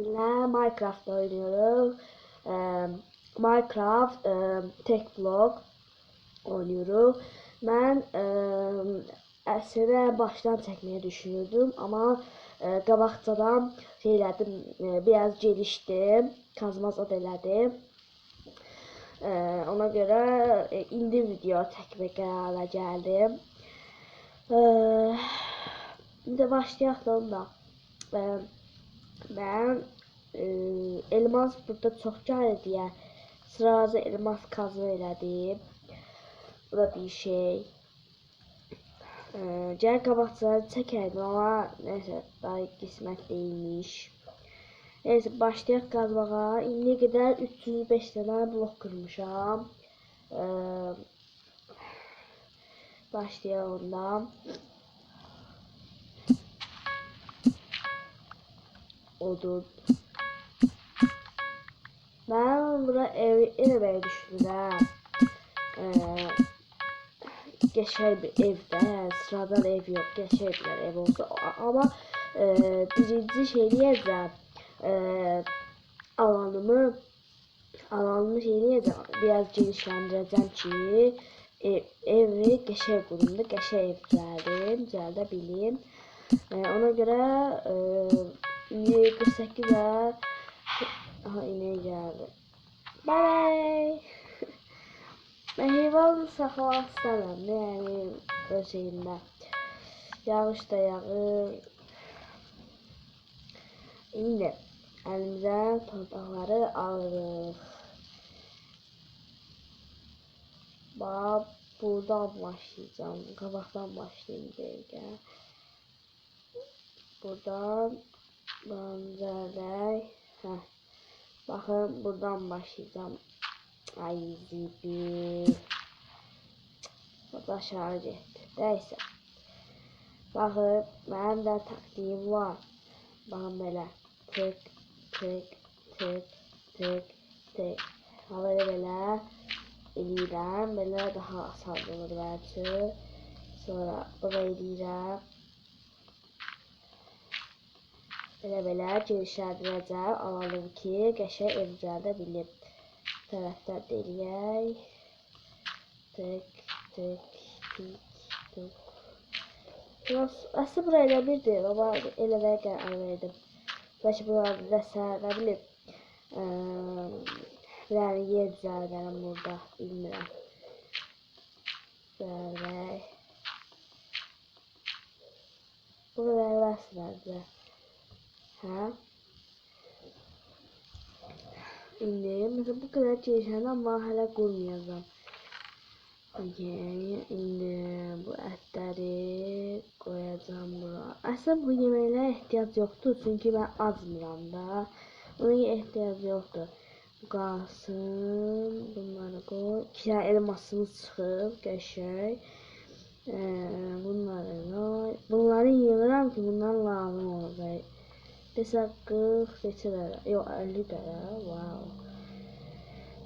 Minecraft oynuyorum. Minecraft tek blok oynuyorum. Ben əslində baştan çəkməyi düşünürdüm, amma qabaqcadan şey elədim, biraz gelişdim, kazma zad elədim. Ona görə indi video çəkmək qərarına gəldim. İndi başlayaq da onda. Ben elmas burada çox gəlir deyə sırada elmas kazma elədim. Bu da bir şey. Gəl qabaqcaları çəkərdim, amma neyse daha qismət değilmiş. Neyse başlayaq qazmağa. İndiyə qədər 305 dənə blok qırmışam. Başlayaq ondan. Odun. Ben bura ev düşünürəm. Geçer bir evdə, yəni sıradan ev yox, geçer bir ev olsa. Amma birinci şey eləyəcəm, alanımı şey eləyəcəm, biraz genişləndirəcəm ki, evi geçer qurumda, geçer ev gəldə bilin. Ona görə 48'e aha ineğe geldi. Bye. Ben heyvan saxlamaq istəmirəm, yəni öz şeyimdə. Yağış da yağır. İndi əlimizə torpaqları alırıq. Bax, buradan başlayacağım. Qabaqdan başlayayım dəqiqə. Buradan benzerler. Bakın buradan başlayacağım. Ay zibil. Aşağı gitti. Neyse. Bakın benim de taktiğim var. Bakın böyle. Tık tık tık tık tık. Ha böyle eləyirəm. Böyle daha asan olur belki. Sonra buraya eləyirəm. Belə genişləndirəcəm, alalım ki, qəşəng ev gəldə bilim. Tərəfdən də eləyək. Tık, tık, tık, tık. Əslində bura elə bir deyil, amma eləməyə qərar verdim. Bəlkə buralarda nəsə, nə bilim, yəni yer düzəldərəm burada, bilmirəm. Düzəldək. Bunu verməsin məncə. İndi mesela bu kadar çalışan ama hala qurmayacağım. İndi bu ətləri qoyacağım bura. Aslında bu yeməklərə ehtiyac yoxdur, çünki mən azmıram da. Ona ehtiyac yoxdur. Qalsın, bunları qoy. 2 dənə elmasımız çıxıb, qəşəng. Bunları yığıram ki, bunlar lazım olacaq. Mesela 40 geçirler. Yok 50 tane. Wow.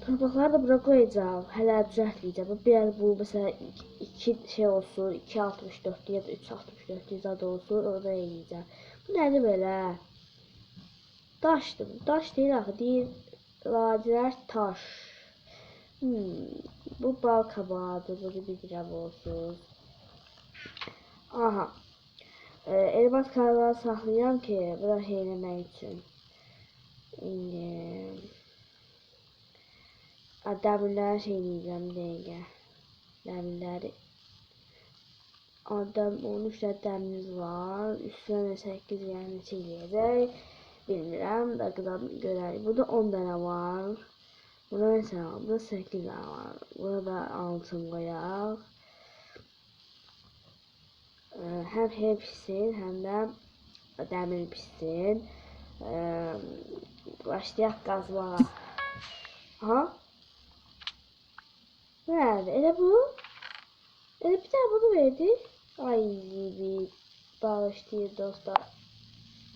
Torpaqları da bura koyacağım. Hələ düzəltməyəcəm. Biraz bu mesela 2 şey olsun. 2.64 ya da 3.64 zad olsun. Orada eləyəcəm. Bu nədir belə? Daşdır. Daş deyil axı. Deyil lacivert taş. Bu bal kabağıdır. Bunu bilirəm olsun. Aha. Elmas kazmaları saxlayıram ki, bura şey eləmək üçün. İndi dəmirləri şey eləyəcəm dəqiqə. Dəmirləri 13 dənə dəmir var. Üstünə 8 yəni neçə eləyəcək. Bilmirəm, dəqiqədən görərik. Burada 10 dənə var. Burada mesela burada 8 dənə var. Burada altın qoyaq. Hem pişsin, hem de dəmir pişsin. Başlayaq qazmağa. Aha. Nerede? Elə bu? Elə bir tane bunu verdi. Ay bir bağışlayır dostlar.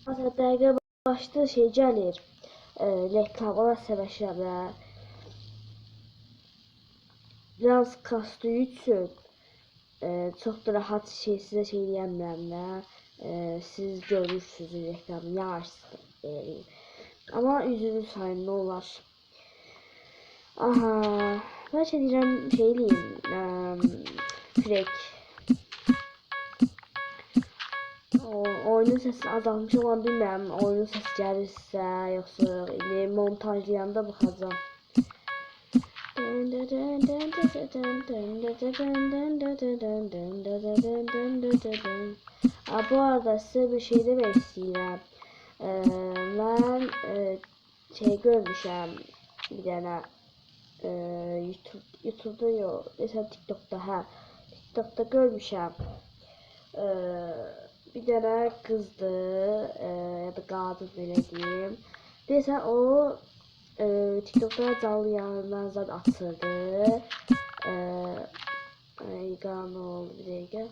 Mesela dəqiqə başda şey gəlir. Reklam ona səbəşirəm. Biraz kastığı üçün çok da rahat size şey diyemem de siz görürsünüz reklamı yavaş Ama üzülü sayın ne olar. Aha. Ben şey diyeceğim şeyliyim. Frek. Oyunun sesini azaltmış olan bilmirəm. Oyunun sesi gəlirsə, yoxsa montajlayanda baxacağam. Bu arada size bir şey demek istedim. Ben şey görmüşəm bir tane YouTube'da yok. Mesela TikTok'ta TikTok'ta görmüşəm. Bir tane kızdı ya da kadın böyle diyeyim. Mesela o TikTok'ta canlı yayınlar zaten atırdı. Ne oldu bir dakika.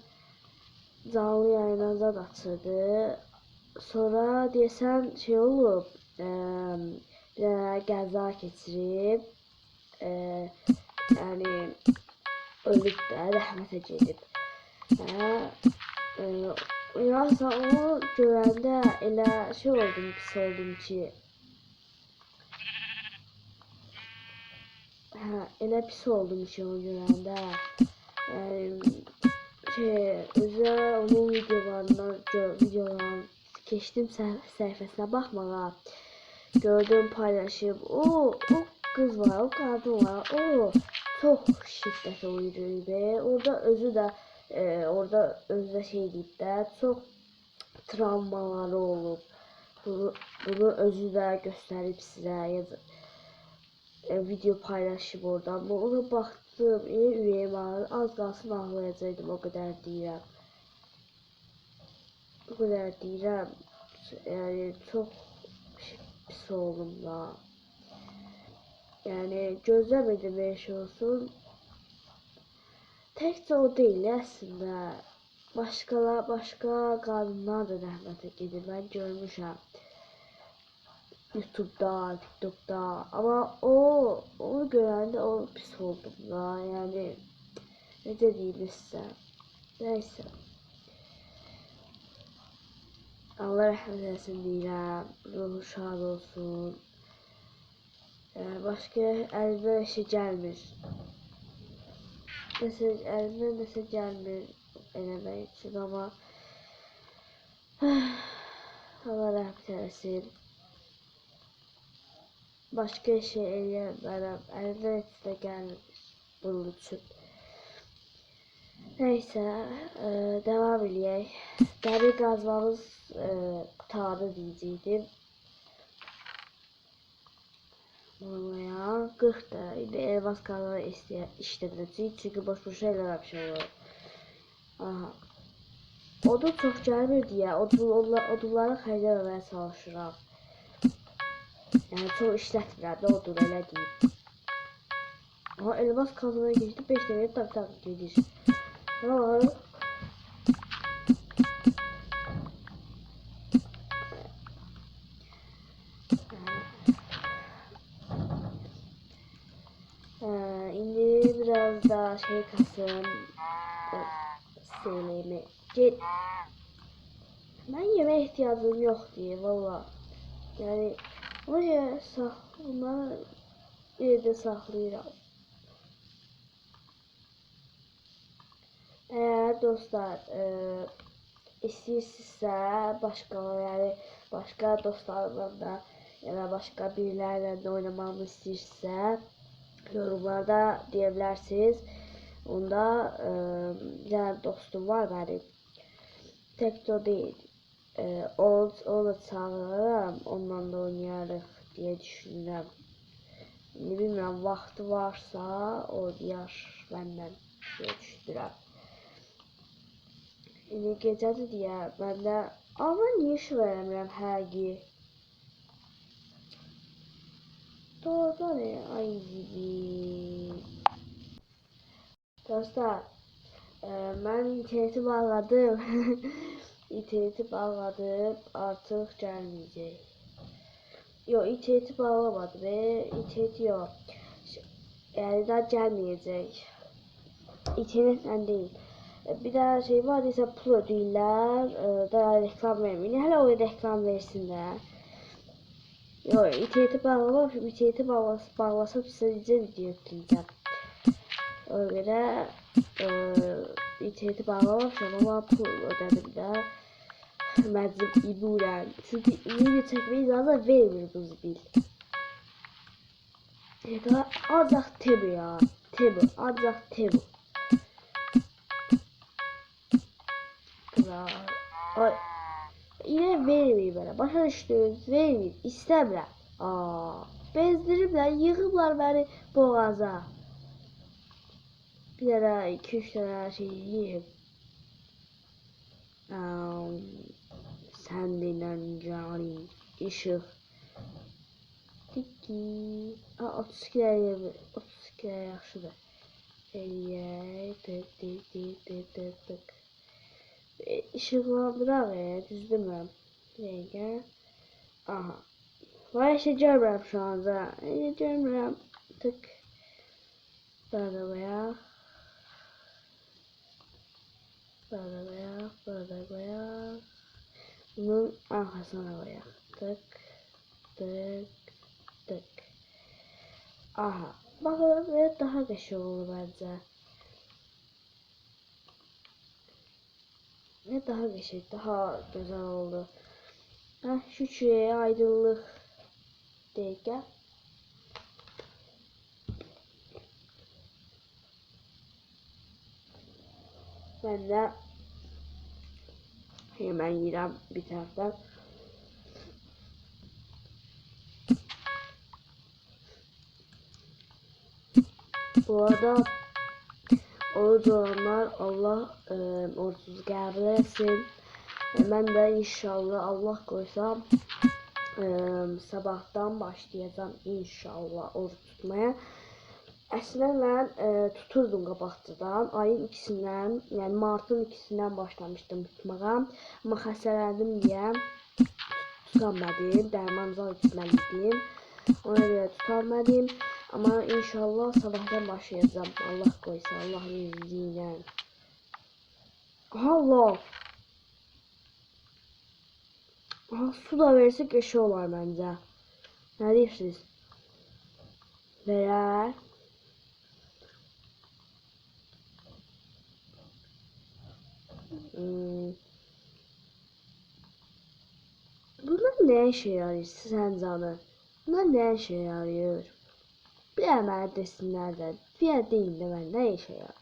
Canlı yayınlar zaten atırdı. Sonra desem şey olup bir tane qəza keçirib yani ölüb də rəhmətə gedib. Yasa onu görəndə elə şey oldum, pis oldum ki. Elə pis oldum ki onu görəndə. Özə onun videolarından keçdim səhifəsinə baxmağa. Gördüm paylaşıb. O kız var, o kadın var. O çok şiddet oyuncu. Orada özü de orada özde şey deyip de çok travmaları olub. Bunu özü de gösterip size ya da video paylaşıb oradan. Ona baktım, ürəyim ağrıdı. Az qalsın ağlayacaqdım, o kadar deyirəm. O kadar deyirəm. Yani çok pis oldum da. Yani gözlemedim bir şey olsun. Tek de o değil aslında. Başka kadınlar da rəhmətə gedir. Ben görmüşəm. YouTube'da, TikTok'da. Ama onu görəndə o pis oldum da. Yani necə deyim sizə. Neyse. Allah rəhmət eləsin deyirəm. Ruhu şad olsun. Başka əlbə şey gəlmir. Elimden mesaj gelmir eləmək üçün, ama Allah rəhmət eləsin. Başka şey eləyəmərəm. Elimden heç də gəlmir bunun üçün. Neyse, devam edək. Dəri qazmamız qutardı deyəcəkdim. Buraya 40 da indi elmas kazanı işlədəcəyik. Çünki boş-boşa eləməmişəm onu. Aha. Odun çox gəlmir deyə odunları xərcləməməyə çalışıram. Yəni çox işlətmirəm də odun elə deyim. Aha, elmas kazanına geçdi. 5 dəqiqə tak gedir. Tamam. İndi biraz da şey kasım. Söyleyeyim. Ben yemeğe ihtiyacım yok diye valla. Yani oraya bunları evde saklayacağım. Eğer dostlar istəyirsinizsə başka dostlarla da ya da başka birilerle de oynamamı istəyirsinizsə yorumlarda diyebilirsiniz. Onda bir tane dostum var benim. Tek de değil. Onu da çağırırım. Ondan da oynayarıq diye düşünürüm. Bilmirəm, vaxtı varsa oynayar benden diye düşünürüm. İndi gecədir deyə mən də amma niyə iş verəmirəm hər gün? Doğrudan ay gibi. Dostlar, mən interneti bağladım. İnterneti bağladım, artıq gəlməyəcək. Yox, interneti bağlamadım. İnterneti yox. Yəni daha gəlməyəcək. İnternetle değil. Bir daha şey var ise pul ödəyirlər, daha reklam vermir. Hələ o reklam versin də. Yok, interneti bağlamamışım. İnterneti bağlasam size video yükleyeceğim. Öyle interneti bağlamamışım ama pul ödedim de. Mənim İbura. Çünkü video çekmeyi zaten vermiyor bu bil. Ancak Temu ya. Temu. Ancak Temu. Ay. Yine vermeyeyim bana. Başa düşdünüz. Vermeyeyim. İstəmirəm. Bezdiriblər. Yığıblar beni boğaza. Bir ara 2-3 tane şey yiyeyim. Sen denen cani. Işık. Tiki. 32 liraya 32 liraya yaxşıdır. Tık. Işıqlandıraq düzdürmürəm. Dəqiqə. Aha. Vay işte görmürəm şu anda. Görmürəm. Tık. Burada qoyaq. Burada qoyaq. Bunun arxasına qoyaq. Tık. Aha. Baxın, daha qəşəng olur bəncə. Ne daha geçer, daha güzel oldu. Şu şuraya aydınlık değilken. Ben de hemen yiyeceğim bir taraftan. Bu arada oruç olanlar Allah oruçsuz qəbul etsin. Ben de inşallah Allah koysam sabahtan başlayacağım inşallah oruç tutmaya. Əslində mən tuturdum qabaqcadan. Ayın 2-sindən, yəni martın 2-sindən başlamışdım tutmağa. Amma xəstələndim deyə tutanmadım. Dərmancal içməliydim. Ona görə tutanmadım. Amma inşallah sabahdan başlayacağım. Allah qoysa, Allahın izni ilə. Allah. Su da verirse qəşəng olar məncə. Nə deyirsiniz? Verər. Bunlar ne işe yarıyor səncə? Bunlar ne işe yarıyor? Bir mənə desinlər də, bir deyin də mən nə işe yarıyor?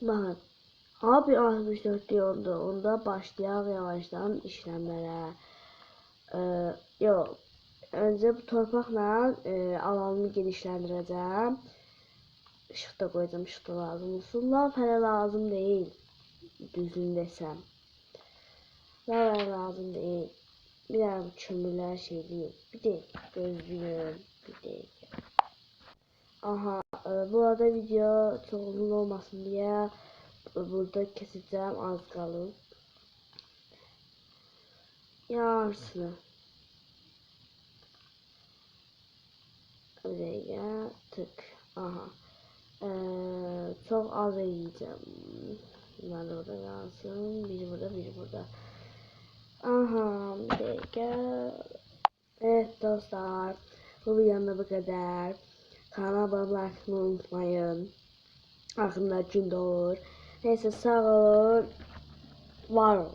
Baxın, abi 64 yolda, onda başlayaq yavaşdan işləmlərə. Yox, öncə bu torpaqla alanını genişləndirəcəm. Işıq da qoyacağım, işıq da lazım olsun. Lav hələ lazım deyil. Düzgün desem. Lav lazım değil. Bir daha kömürler şey değil. Bir de gözlüğüm. Bir de. Aha. Bu arada video çok uzun olmasın diye burada keseceğim, az kalır. Yarısını. Buraya tık. Aha. Çok az yiyeceğim. Bunlar da burada kalsın. Biri burada. Aha, bir dakika. Evet dostlar. Bu videonun bu kadar. Kanala abone olmayı unutmayın. Aklımda gün doğur. Neyse sağ olun. Var olun.